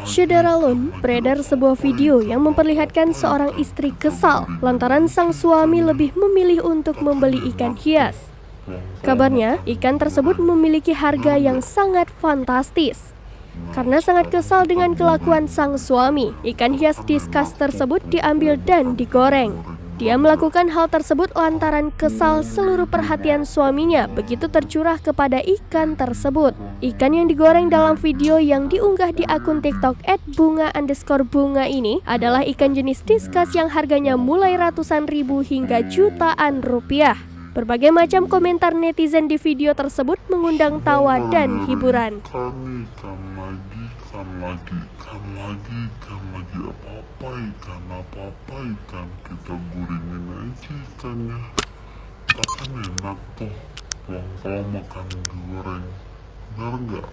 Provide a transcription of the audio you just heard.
Syederalun beredar sebuah video yang memperlihatkan seorang istri kesal lantaran sang suami lebih memilih untuk membeli ikan hias. Kabarnya, ikan tersebut memiliki harga yang sangat fantastis. Karena sangat kesal dengan kelakuan sang suami, ikan hias diskus tersebut diambil dan digoreng. Dia melakukan hal tersebut lantaran kesal seluruh perhatian suaminya begitu tercurah kepada ikan tersebut. Ikan yang digoreng dalam video yang diunggah di akun TikTok @bunga_bunga ini adalah ikan jenis diskus yang harganya mulai ratusan ribu hingga jutaan rupiah. Berbagai macam komentar netizen di video tersebut mengundang tawa dan hiburan. Apa-apa ikan kita gorengin aja ikannya. Kan enak tuh kalau makan goreng, benar nggak?